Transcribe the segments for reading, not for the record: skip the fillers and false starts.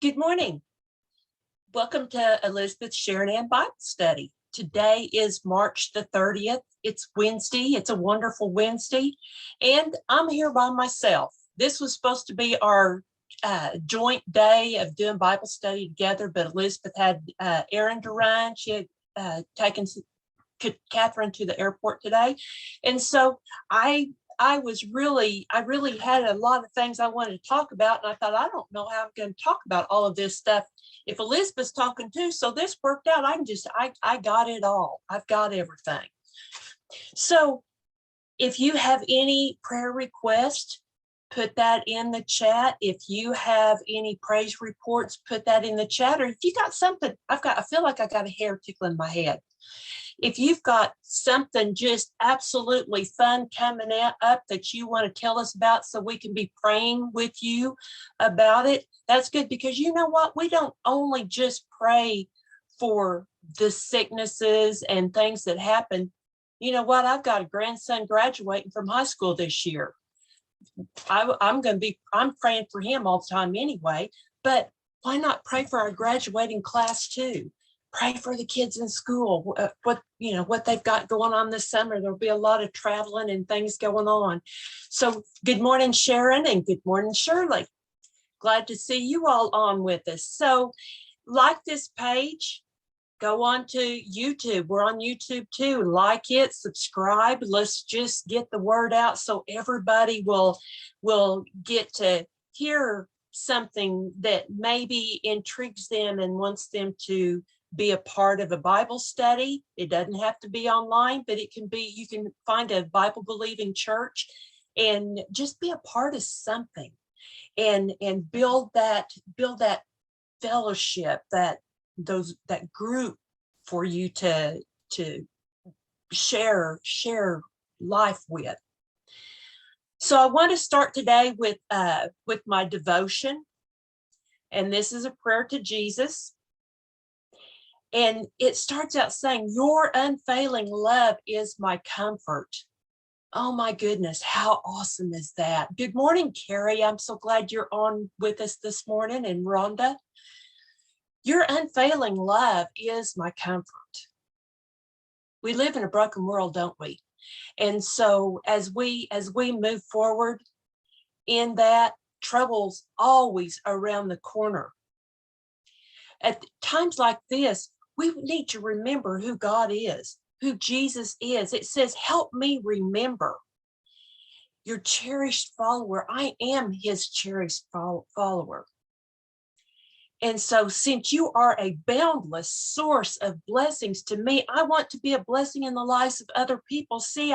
Good morning. Welcome to Elizabeth Sharon Bible Study. Today is March the 30th. It's Wednesday. It's a wonderful Wednesday. And I'm here by myself. This was supposed to be our joint day of doing Bible study together, but Elizabeth had errand to run. She had taken Catherine to the airport today. And so I really had a lot of things I wanted to talk about. And I thought, I don't know how I'm going to talk about all of this stuff if Elizabeth's talking too. So this worked out. I got it all. I've got everything. So if you have any prayer requests, put that in the chat. If you have any praise reports, put that in the chat. Or if you got something, I feel like I got a hair tickling my head. If you've got something just absolutely fun coming up that you want to tell us about so we can be praying with you about it, that's good, because you know what? We don't only just pray for the sicknesses and things that happen. You know what? I've got a grandson graduating from high school this year. I'm praying for him all the time anyway, but why not pray for our graduating class too? Pray for the kids in school, what they've got going on this summer. There'll be a lot of traveling and things going on. So good morning, Sharon, and good morning, Shirley. Glad to see you all on with us. So like this page, go on to YouTube. We're on YouTube too. Like it, subscribe. Let's just get the word out so everybody will get to hear something that maybe intrigues them and wants them to be a part of a Bible study. It doesn't have to be online, but it can be, you can find a Bible believing church and just be a part of something and build that fellowship, that group for you to share life with. So I want to start today with my devotion, and this is a prayer to Jesus. And it starts out saying, "Your unfailing love is my comfort." Oh my goodness, how awesome is that? Good morning, Carrie. I'm so glad you're on with us this morning, and Rhonda. Your unfailing love is my comfort. We live in a broken world, don't we? And so as we move forward in that, trouble's always around the corner. At times like this, we need to remember who God is, who Jesus is. It says, help me remember. Your cherished follower. I am his cherished follower. And so since you are a boundless source of blessings to me, I want to be a blessing in the lives of other people. See,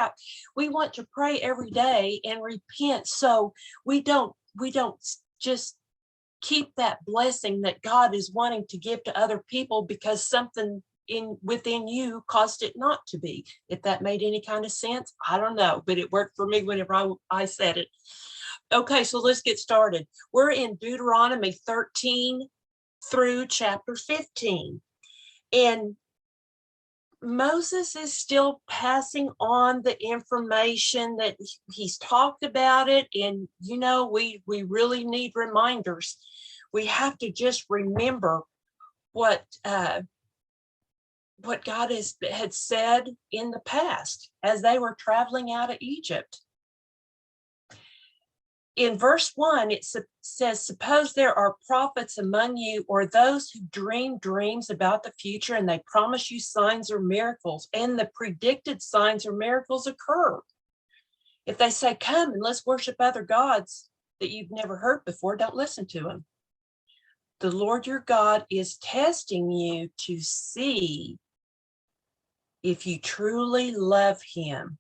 we want to pray every day and repent so we don't just keep that blessing that God is wanting to give to other people because something within you caused it not to be. If that made any kind of sense, I don't know, but it worked for me whenever I said it. Okay, so let's get started. We're in Deuteronomy 13 through chapter 15. And Moses is still passing on the information that he's talked about it. And, we really need reminders. We have to just remember what God had said in the past as they were traveling out of Egypt. In verse 1, it says, suppose there are prophets among you or those who dream dreams about the future and they promise you signs or miracles, and the predicted signs or miracles occur. If they say, come and let's worship other gods that you've never heard before, don't listen to them. The Lord your God is testing you to see if you truly love him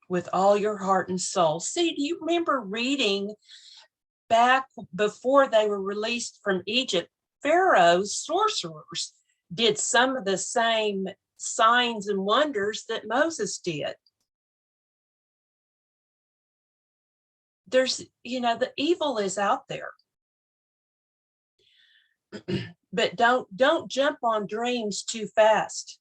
with all your heart and soul. See, do you remember reading back before they were released from Egypt? Pharaoh's sorcerers did some of the same signs and wonders that Moses did. There's, the evil is out there. But don't jump on dreams too fast.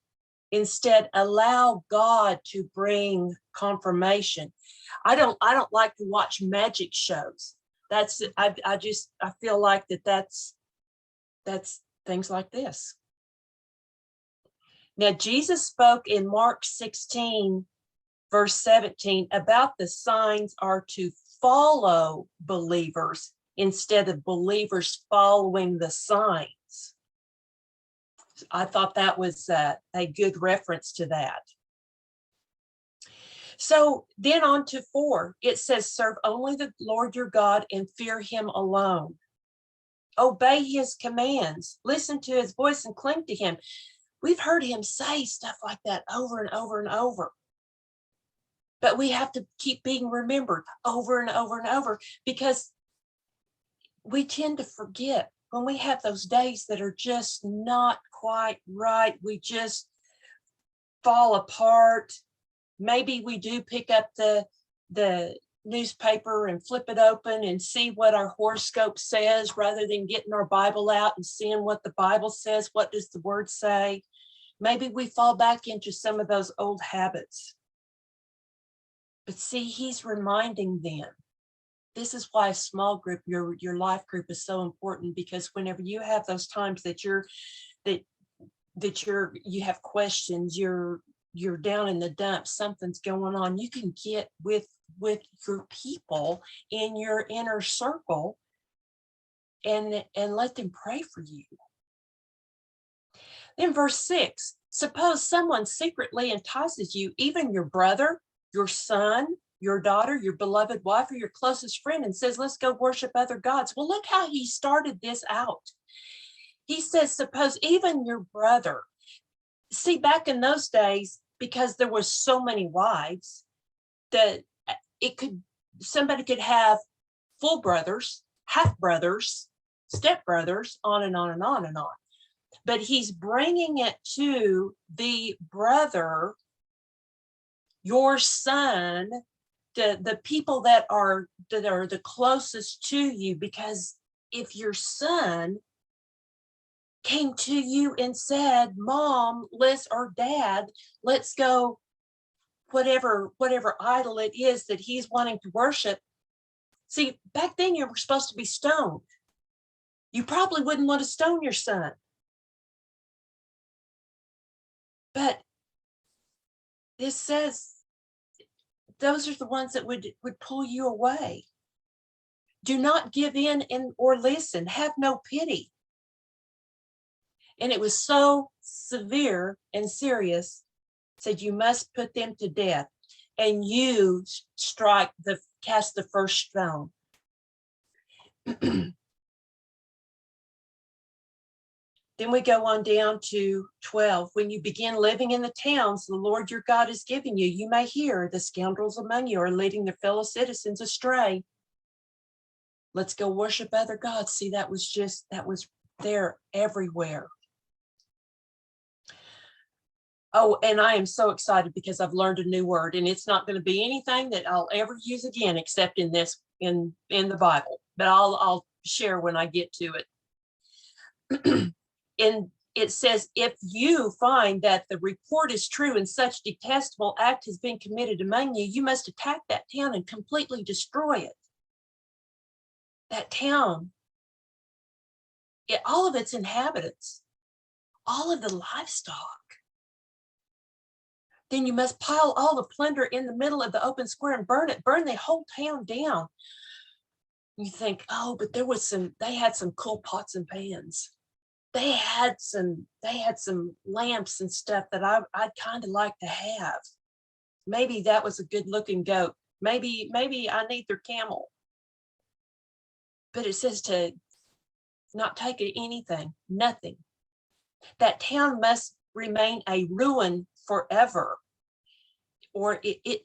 Instead, allow God to bring confirmation. I don't like to watch magic shows. I feel like that's That's things like this. Now, Jesus spoke in Mark 16, verse 17, about the signs are to follow believers instead of believers following the signs. I thought that was a good reference to that. So then on to 4, it says, serve only the Lord your God and fear him alone. Obey his commands, listen to his voice and cling to him. We've heard him say stuff like that over and over and over. But we have to keep being remembered over and over and over, because we tend to forget when we have those days that are just not quite right. We just fall apart. Maybe we do pick up the newspaper and flip it open and see what our horoscope says, rather than getting our Bible out and seeing what the Bible says. What does the word say? Maybe we fall back into some of those old habits. But see, he's reminding them. This is why a small group, your life group, is so important, because whenever you have those times that you have questions, you're down in the dumps, something's going on, you can get with your people in your inner circle and let them pray for you. Then verse 6, suppose someone secretly entices you, even your brother, your son, your daughter, your beloved wife, or your closest friend, and says, let's go worship other gods. Well, look how he started this out. He says, suppose even your brother. See, back in those days, because there was so many wives, that somebody could have full brothers, half brothers, step brothers, on and on and on and on. But he's bringing it to the brother, your son, the people that are the closest to you. Because if your son came to you and said, Mom, or Dad, let's go, whatever idol it is that he's wanting to worship. See, back then you were supposed to be stoned. You probably wouldn't want to stone your son. But this says those are the ones that would pull you away. Do not give in or listen. Have no pity. And it was so severe and serious, said you must put them to death, and you cast the first stone. Then we go on down to 12. When you begin living in the towns the Lord your God is giving you, you may hear the scoundrels among you are leading their fellow citizens astray. Let's go worship other gods. See, that was there everywhere. Oh, and I am so excited because I've learned a new word, and it's not going to be anything that I'll ever use again except in the Bible. But I'll share when I get to it. And it says, if you find that the report is true and such detestable act has been committed among you, you must attack that town and completely destroy it. That town, all of its inhabitants, all of the livestock. Then you must pile all the plunder in the middle of the open square and burn it. Burn the whole town down. You think, oh, but they had some cool pots and pans. They had some lamps and stuff that I'd kind of like to have. Maybe that was a good looking goat. Maybe I need their camel. But it says to not take anything, nothing. That town must remain a ruin forever, or it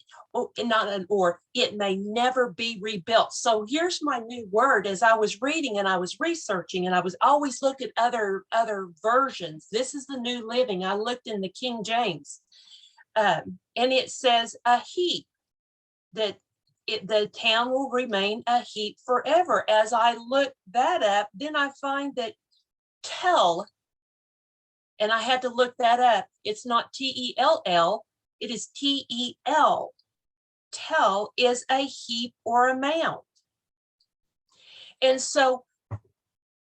may never be rebuilt. So here's my new word. As I was reading and I was researching, and I was always looking at other versions. This is the New Living. I looked in the King James, and it says a heap, that the town will remain a heap forever. As I look that up, then I find that tell, and I had to look that up. It's not T-E-L-L, it is T-E-L. Tell is a heap or a mound. And so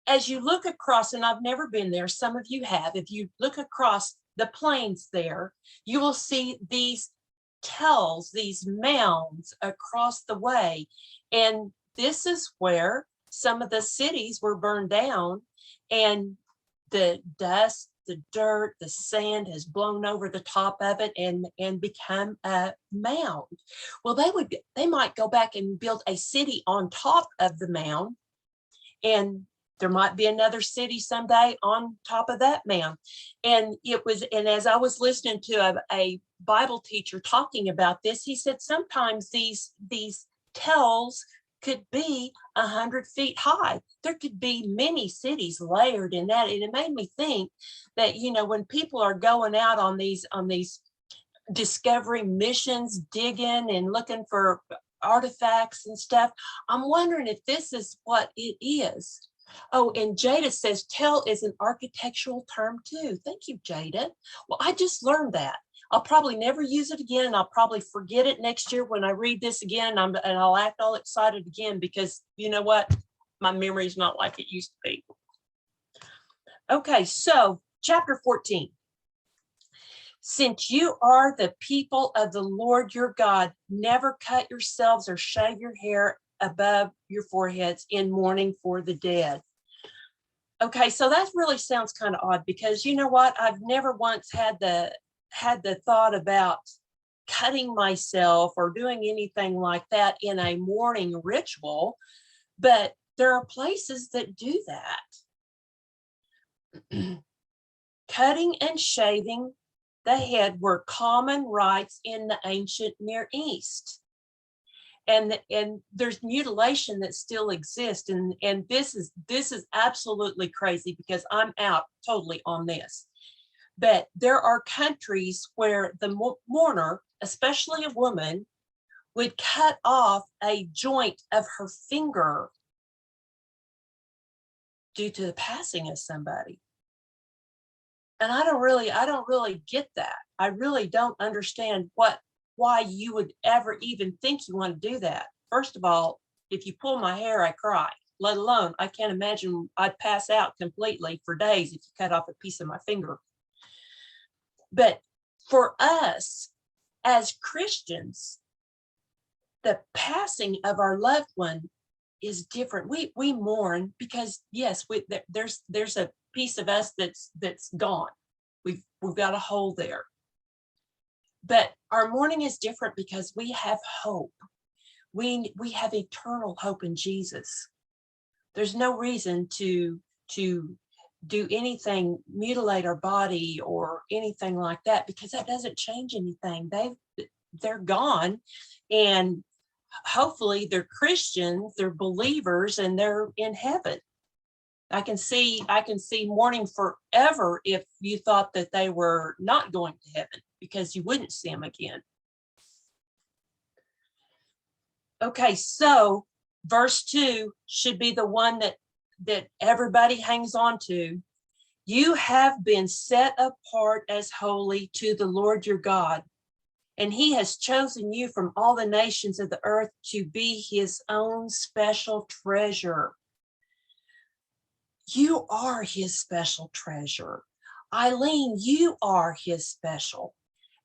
as you look across, and I've never been there, some of you have, if you look across the plains there, you will see these tells, these mounds across the way. And this is where some of the cities were burned down, and the dust, the dirt, the sand has blown over the top of it and become a mound. Well, they might go back and build a city on top of the mound, and there might be another city someday on top of that mound. And as I was listening to a Bible teacher talking about this, he said sometimes these tells could be 100 feet high. There could be many cities layered in that. And it made me think that, when people are going out on these discovery missions, digging and looking for artifacts and stuff, I'm wondering if this is what it is. Oh, and Jada says tell is an architectural term too. Thank you, Jada. Well, I just learned that. I'll probably never use it again, and I'll probably forget it next year when I read this again, and I'll act all excited again, because you know what? My memory is not like it used to be. Okay, so chapter 14. Since you are the people of the Lord your God, never cut yourselves or shave your hair above your foreheads in mourning for the dead. Okay, so that really sounds kind of odd, because you know what? I've never once had the thought about cutting myself or doing anything like that in a mourning ritual, but there are places that do that. Cutting and shaving the head were common rites in the ancient Near East. And there's mutilation that still exists. And this is absolutely crazy, because I'm out totally on this. But there are countries where the mourner, especially a woman, would cut off a joint of her finger due to the passing of somebody. And I don't really get that. I really don't understand why you would ever even think you want to do that. First of all, if you pull my hair, I cry, let alone I can't imagine I'd pass out completely for days if you cut off a piece of my finger. But for us as Christians, the passing of our loved one is different. We mourn because yes, there's a piece of us that's gone. We've got a hole there. But our mourning is different because we have hope. We have eternal hope in Jesus. There's no reason to do anything, mutilate our body or anything like that, because that doesn't change anything. They're gone, and hopefully they're Christians, they're believers, and they're in heaven. I can see mourning forever if you thought that they were not going to heaven, because you wouldn't see them again. Okay, so verse 2 should be the one that everybody hangs on to. You have been set apart as holy to the Lord your God, and he has chosen you from all the nations of the earth to be his own special treasure. You are his special treasure. Eileen, you are his special.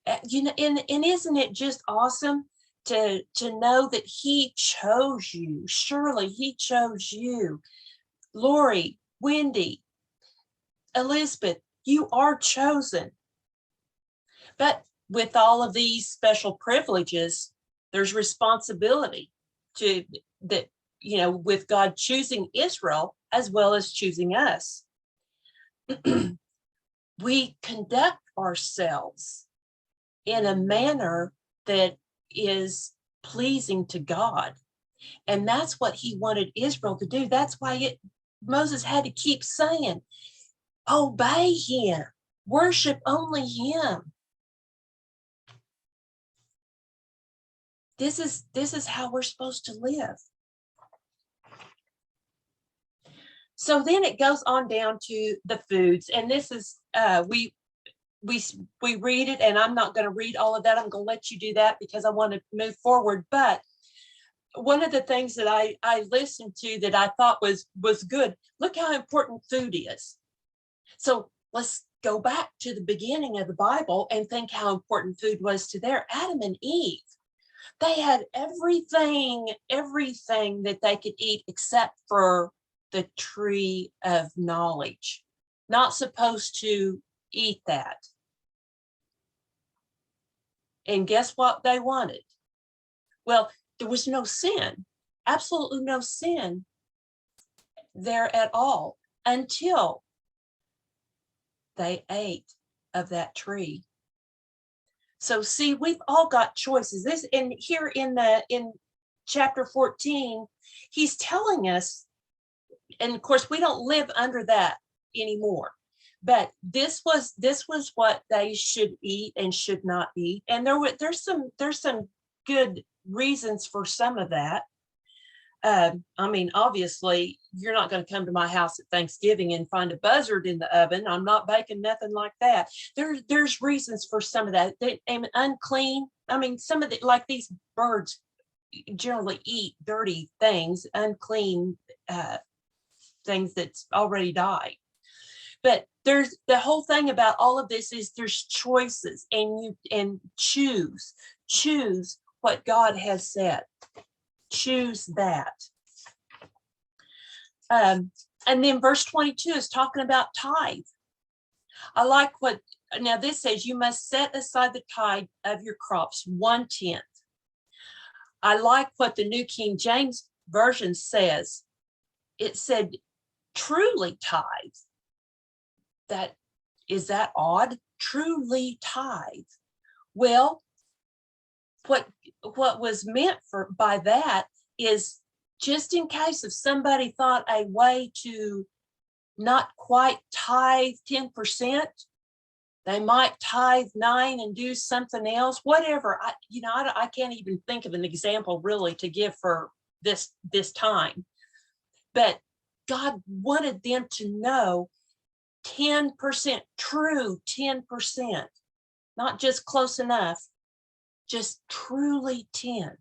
And isn't it just awesome to know that he chose you? Surely he chose you. Lori, Wendy, Elizabeth, you are chosen. But with all of these special privileges, there's responsibility with God choosing Israel as well as choosing us. We conduct ourselves in a manner that is pleasing to God. And that's what he wanted Israel to do. That's why Moses had to keep saying, obey him, worship only him. This is how we're supposed to live. So then it goes on down to the foods, and this is we read it, and I'm not going to read all of that. I'm going to let you do that because I want to move forward. But one of the things that I listened to that I thought was good. Look how important food is. So let's go back to the beginning of the Bible and think how important food was to their Adam and Eve. They had everything that they could eat except for the tree of knowledge. Not supposed to eat that. And guess what they wanted? Well, there was no sin, absolutely no sin there at all until they ate of that tree. So see, we've all got choices. This, and here in chapter 14, he's telling us, and of course we don't live under that anymore, but this was what they should eat and should not eat. And there's some good reasons for some of that. I mean, obviously, you're not going to come to my house at Thanksgiving and find a buzzard in the oven. I'm not baking nothing like that. There's reasons for some of that. They unclean. I mean, some of the, like these birds generally eat dirty things, unclean things that's already died. But there's the whole thing about all of this is there's choices, and choose what God has said. Choose that. And then verse 22 is talking about tithe. I like what, now this says you must set aside the tithe of your crops, 1/10. I like what the New King James Version says. It said truly tithe. Is that odd? Truly tithe. Well, what was meant by that is just in case if somebody thought a way to not quite tithe 10%, they might tithe 9 and do something else, whatever. I can't even think of an example really to give for this time. But God wanted them to know 10%, true 10%, not just close enough, just truly 10.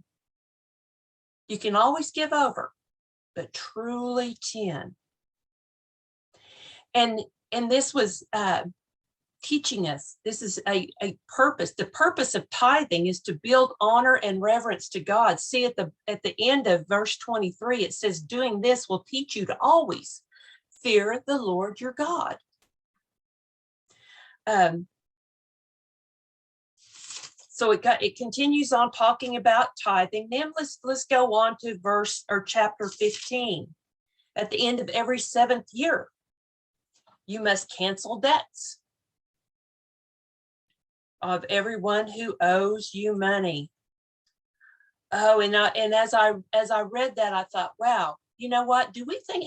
You can always give over, but truly 10. And this was teaching us, this is a purpose. The purpose of tithing is to build honor and reverence to God. See at the end of verse 23, it says, doing this will teach you to always fear the Lord your God. So it continues on talking about tithing. Then let's go on to chapter 15. At the end of every 7th year, you must cancel debts of everyone who owes you money. Oh, and as I read that, I thought, wow, you know what?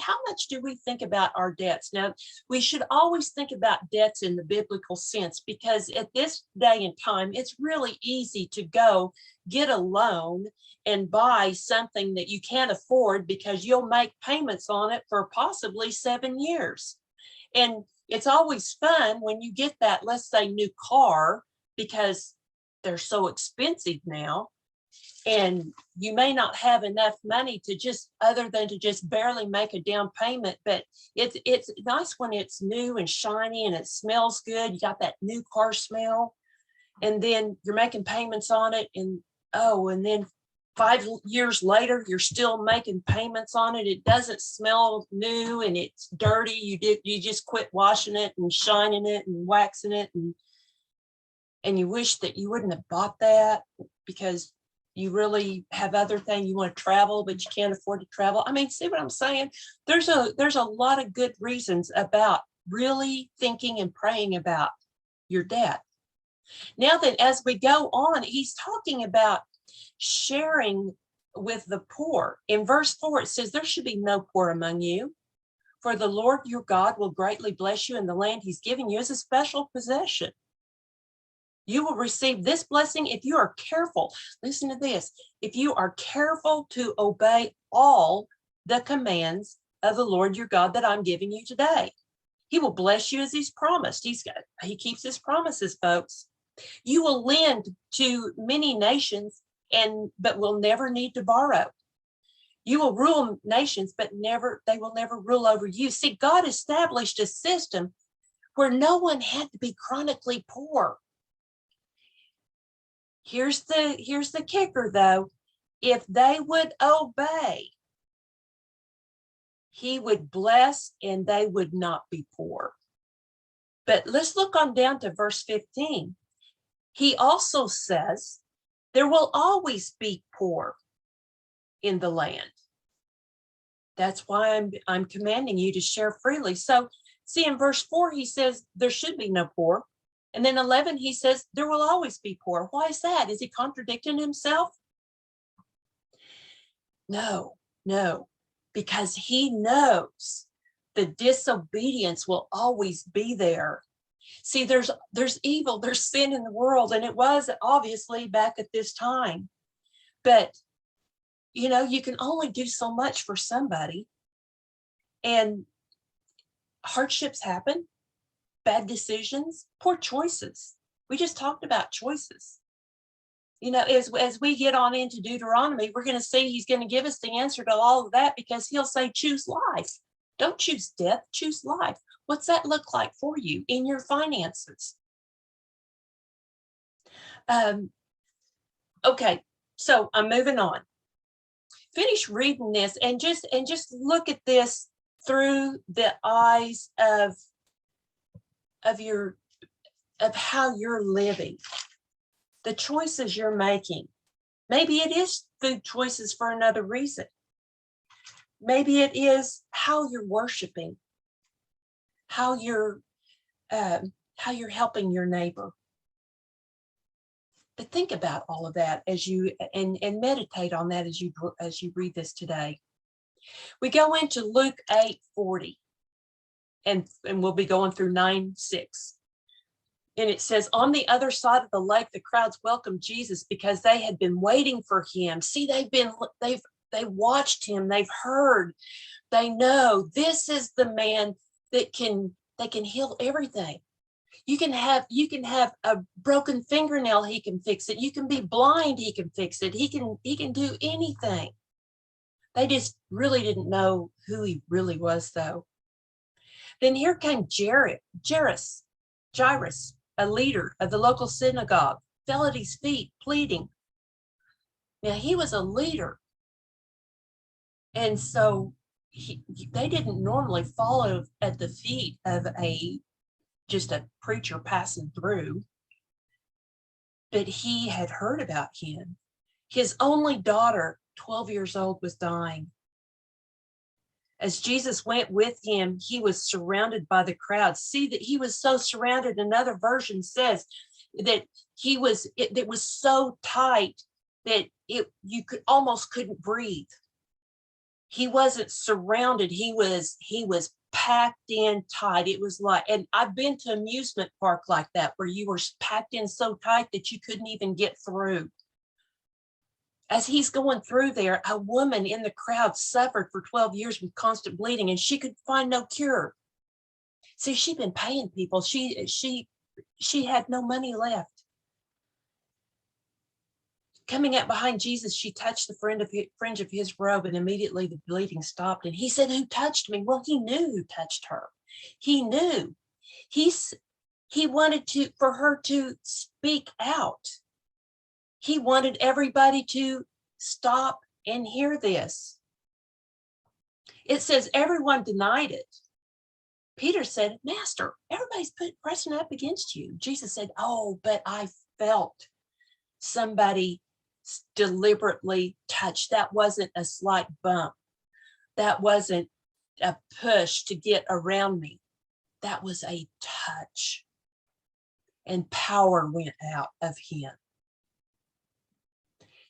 How much do we think about our debts? Now, we should always think about debts in the biblical sense, because at this day and time, it's really easy to go get a loan and buy something that you can't afford because you'll make payments on it for possibly 7 years. And it's always fun when you get that, let's say, new car, because they're so expensive now. And you may not have enough money to just barely make a down payment, but it's nice when it's new and shiny and it smells good. You got that new car smell, and then you're making payments on it, and then 5 years later you're still making payments on it. It doesn't smell new and it's dirty. You just quit washing it and shining it and waxing it, and you wish that you wouldn't have bought that because you really have other things. You want to travel, but you can't afford to travel. I mean, see what I'm saying? There's a lot of good reasons about really thinking and praying about your debt. Now that as we go on, he's talking about sharing with the poor. In verse 4, it says, there should be no poor among you, for the Lord your God will greatly bless you in the land he's giving you as a special possession. You will receive this blessing if you are careful. Listen to this. If you are careful to obey all the commands of the Lord your God that I'm giving you today, he will bless you as he's promised. He keeps his promises, folks. You will lend to many nations, but will never need to borrow. You will rule nations, but they will never rule over you. See, God established a system where no one had to be chronically poor. Here's the kicker, though. If they would obey, he would bless and they would not be poor. But let's look on down to verse 15. He also says, there will always be poor in the land. That's why I'm commanding you to share freely. So see, in verse 4, he says there should be no poor. And then 11, he says there will always be poor. Why is that? Is he contradicting himself? No, because he knows the disobedience will always be there. See, there's evil, there's sin in the world, and it was obviously back at this time. But you can only do so much for somebody, and hardships happen, bad decisions, poor choices. We just talked about choices. As we get on into Deuteronomy, we're going to see he's going to give us the answer to all of that, because he'll say, choose life. Don't choose death, choose life. What's that look like for you in your finances? Okay, so I'm moving on. Finish reading this and just look at this through the eyes of how you're living, the choices you're making. Maybe it is food choices for another reason. Maybe it is how you're worshiping, how you're helping your neighbor. But think about all of that as you and meditate on that as you read this today. We go into Luke 8:40, and we'll be going through 9:6. And it says, on the other side of the lake, the crowds welcomed Jesus because they had been waiting for him. See, they've watched him, they've heard, they know this is the man that can heal everything. You can have a broken fingernail, he can fix it. You can be blind, he can fix it. He can do anything. They just really didn't know who he really was, though. Then here came Jairus, a leader of the local synagogue, fell at his feet, pleading. Now, he was a leader. And so they didn't normally follow at the feet of just a preacher passing through. But he had heard about him. His only daughter, 12 years old, was dying. As Jesus went with him, he was surrounded by the crowd. See, that he was so surrounded. Another version says that it was so tight that you almost couldn't breathe. He wasn't surrounded. He was packed in tight. It was like, and I've been to amusement park like that, where you were packed in so tight that you couldn't even get through. As he's going through there, a woman in the crowd suffered for 12 years with constant bleeding, and she could find no cure. See, she'd been paying people. She had no money left. Coming up behind Jesus, she touched the fringe of his robe, and immediately the bleeding stopped. And he said, "Who touched me?" Well, he knew who touched her. He knew. He wanted for her to speak out. He wanted everybody to stop and hear this. It says everyone denied it. Peter said, "Master, everybody's pressing up against you." Jesus said, "Oh, but I felt somebody deliberately touched. That wasn't a slight bump. That wasn't a push to get around me. That was a touch." And power went out of him.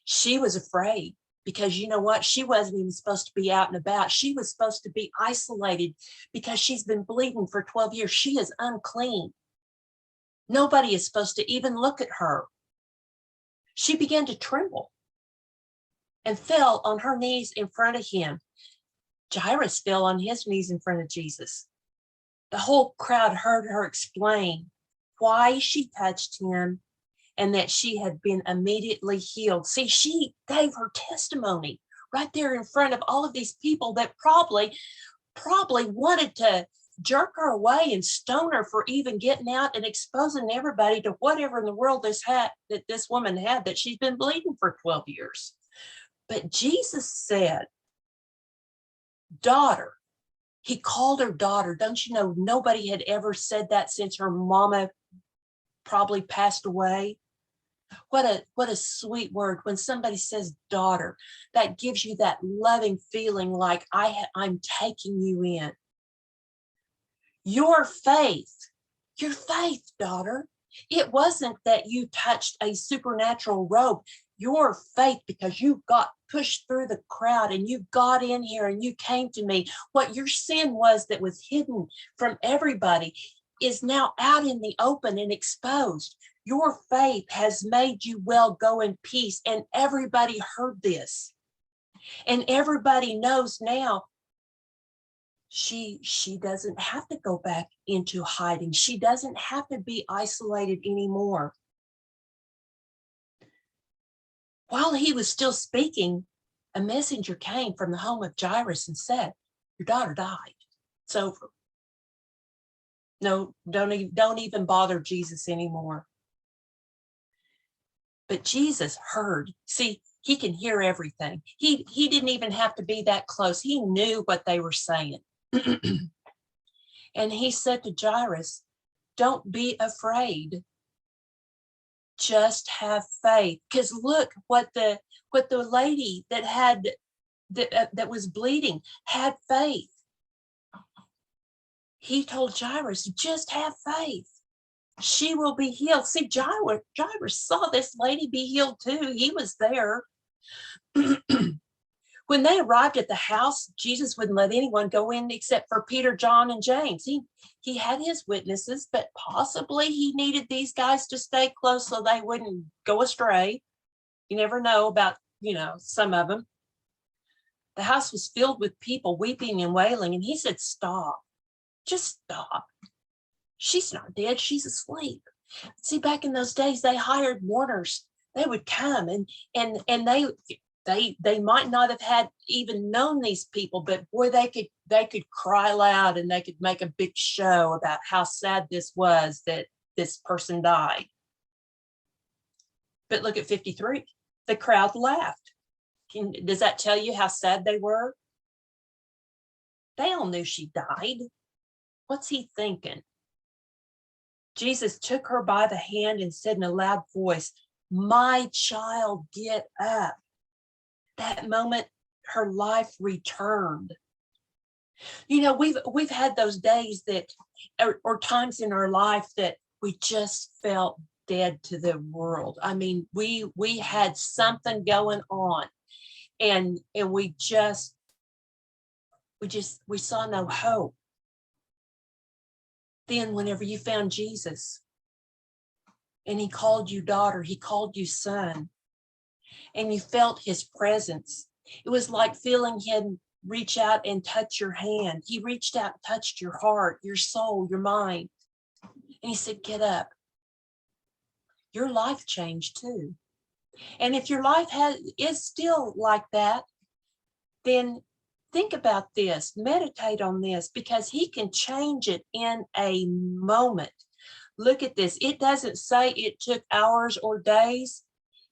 She was afraid, because you know what? She wasn't even supposed to be out and about. She was supposed to be isolated because she's been bleeding for 12 years. She is unclean. Nobody is supposed to even look at her. She began to tremble and fell on her knees in front of him. Jairus fell on his knees in front of Jesus. The whole crowd heard her explain why she touched him and that she had been immediately healed. See, she gave her testimony. right there in front of all of these people that probably wanted to jerk her away and stone her for even getting out and exposing everybody to whatever in the world that this woman had, that she's been bleeding for 12 years. But Jesus said, daughter. He called her daughter. Don't you know, nobody had ever said that since her mama probably passed away. What a sweet word when somebody says daughter. That gives you that loving feeling like I'm taking you in. Your faith, daughter. It wasn't that you touched a supernatural rope. Your faith, because you got pushed through the crowd and you got in here and you came to me. What your sin was that was hidden from everybody is now out in the open and exposed. Your faith has made you well. Go in peace. And everybody heard this. And everybody knows now she doesn't have to go back into hiding. She doesn't have to be isolated anymore. While he was still speaking, a messenger came from the home of Jairus and said, your daughter died. It's over. No, don't even bother Jesus anymore. But Jesus heard. See, he can hear everything. He didn't even have to be that close. He knew what they were saying. And he said to Jairus, don't be afraid. Just have faith. Because look what the lady that was bleeding had faith. He told Jairus, just have faith. She will be healed. See, Jairus saw this lady be healed too. He was there. When they arrived at the house, Jesus wouldn't let anyone go in except for Peter, John, and James. He had his witnesses, but possibly he needed these guys to stay close so they wouldn't go astray. You never know about, some of them. The house was filled with people weeping and wailing, and he said, stop. Just stop. She's not dead. She's asleep. See, back in those days, they hired mourners. They would come and they might not have had even known these people, but boy, they could cry loud and they could make a big show about how sad this was that this person died. But look at 53. The crowd laughed. Does that tell you how sad they were? They all knew she died. What's he thinking? Jesus took her by the hand and said in a loud voice, my child, get up. That moment, her life returned. We've had those days that, or times in our life that we just felt dead to the world. I mean, we had something going on, and we saw no hope. Then whenever you found Jesus and he called you daughter, he called you son, and you felt his presence, it was like feeling him reach out and touch your hand. He reached out and touched your heart, your soul, your mind. And he said, get up. Your life changed too. And if your life is still like that, then think about this, meditate on this, because he can change it in a moment. Look at this. It doesn't say it took hours or days.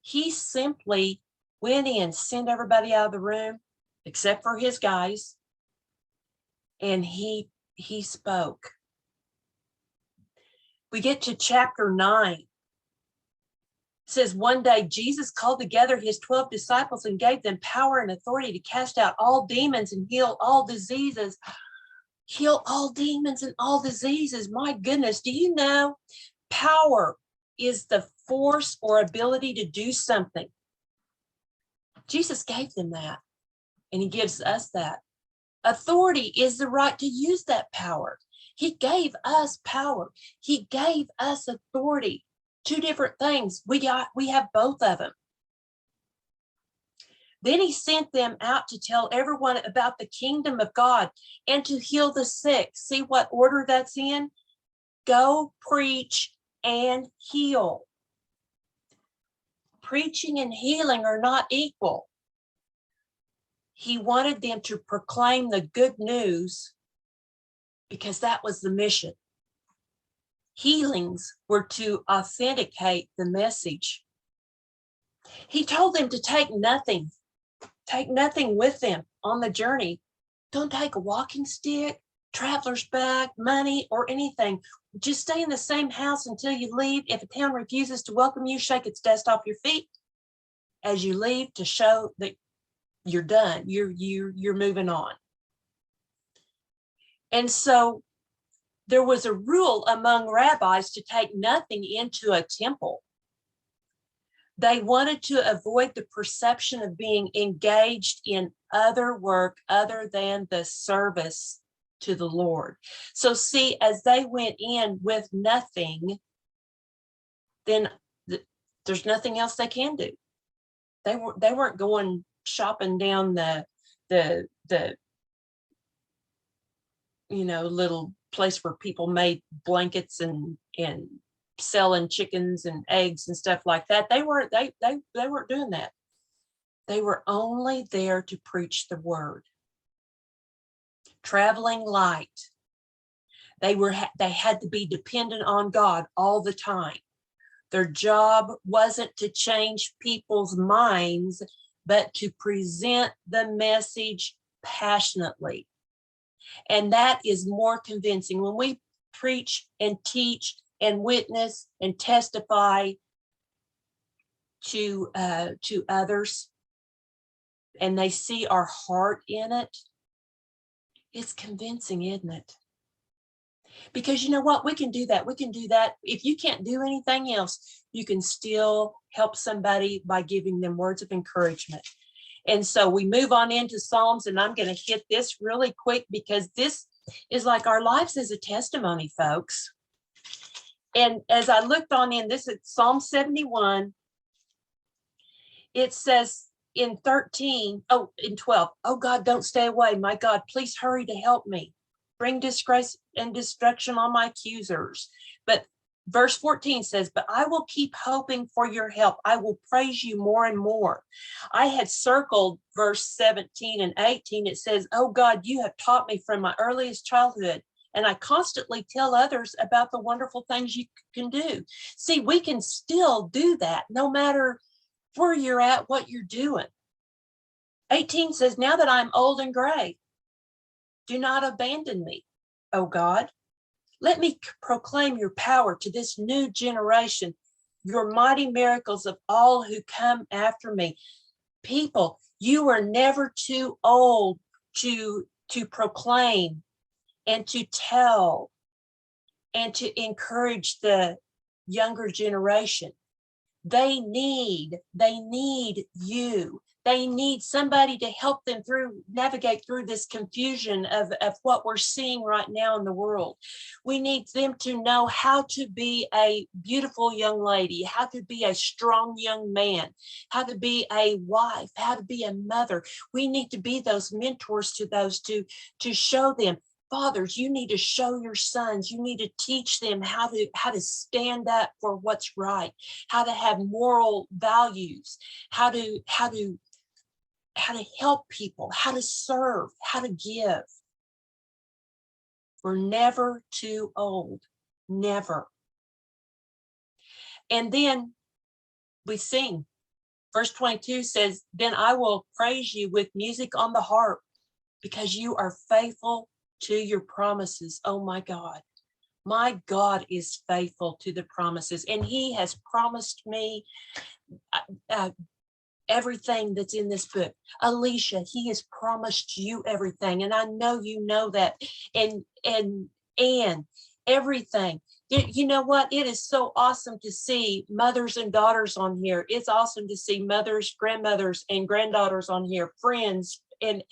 He simply went in, sent everybody out of the room, except for his guys, and he spoke. We get to chapter 9. It says, one day Jesus called together his 12 disciples and gave them power and authority to cast out all demons and heal all diseases. Heal all demons and all diseases. My goodness, do you know power is the force or ability to do something? Jesus gave them that, and he gives us that. Authority is the right to use that power. He gave us power. He gave us authority. Two different things. We have both of them. Then he sent them out to tell everyone about the kingdom of God and to heal the sick. See what order that's in? Go, preach, and heal. Preaching and healing are not equal. He wanted them to proclaim the good news because that was the mission. Healings were to authenticate the message. He told them to take nothing with them on the journey. Don't take a walking stick, traveler's bag, money, or anything. Just stay in the same house until you leave. If a town refuses to welcome you, shake its dust off your feet as you leave to show that you're done. You're moving on. And so there was a rule among rabbis to take nothing into a temple. They wanted to avoid the perception of being engaged in other work other than the service to the Lord. So see, as they went in with nothing, then there's nothing else they can do. They weren't going shopping down the little place where people made blankets and selling chickens and eggs and stuff like that. They weren't doing that. They were only there to preach the word. Traveling light. They had to be dependent on God all the time. Their job wasn't to change people's minds, but to present the message passionately. And that is more convincing. When we preach and teach and witness and testify to others, and they see our heart in it, it's convincing, isn't it? Because you know what? We can do that. We can do that. If you can't do anything else, you can still help somebody by giving them words of encouragement. And so we move on into Psalms, and I'm going to hit this really quick because this is like our lives as a testimony, folks. And as I looked on in this, it's Psalm 71. It says in 12, oh God, don't stay away. My God, please hurry to help me. Bring disgrace and destruction on my accusers. But verse 14 says, but I will keep hoping for your help. I will praise you more and more. I had circled verse 17 and 18. It says, oh God, you have taught me from my earliest childhood, and I constantly tell others about the wonderful things you can do. See, we can still do that no matter where you're at, what you're doing. 18 says, now that I'm old and gray, do not abandon me, O God. Let me proclaim your power to this new generation, your mighty miracles of all who come after me. People, you are never too old to proclaim and to tell and to encourage the younger generation. They need you. They need somebody to help them navigate through this confusion of what we're seeing right now in the world. We need them to know how to be a beautiful young lady, how to be a strong young man, how to be a wife, how to be a mother. We need to be those mentors to those to show them. Fathers, you need to show your sons, you need to teach them how to stand up for what's right, how to have moral values, how to help people, how to serve, how to give. We're never too old, never. And then we sing. Verse 22 says, then I will praise you with music on the harp because you are faithful to your promises. Oh my God is faithful to the promises, and he has promised me everything that's in this book. Alicia, he has promised you everything, and I know you know that, and everything. You know what? It is so awesome to see mothers and daughters on here. It's awesome to see mothers, grandmothers, and granddaughters on here, friends and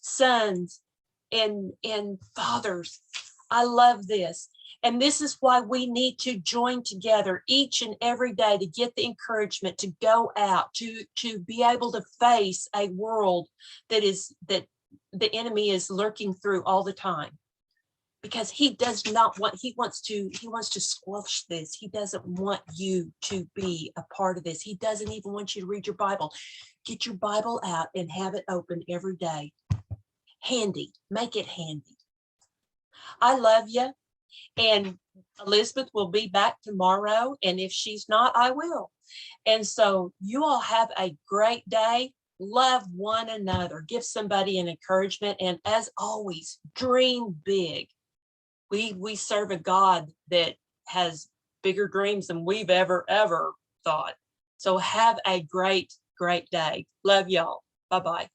sons and fathers. I love this. And this is why we need to join together each and every day to get the encouragement to go out, to be able to face a world that the enemy is lurking through all the time. because he does not want, he wants to squelch this. He doesn't want you to be a part of this. He doesn't even want you to read your Bible. Get your Bible out and have it open every day. Handy, make it handy. I love you. And Elizabeth will be back tomorrow. And if she's not, I will. And so you all have a great day. Love one another. Give somebody an encouragement. And as always, dream big. We serve a God that has bigger dreams than we've ever thought. So have a great day. Love y'all. Bye-bye.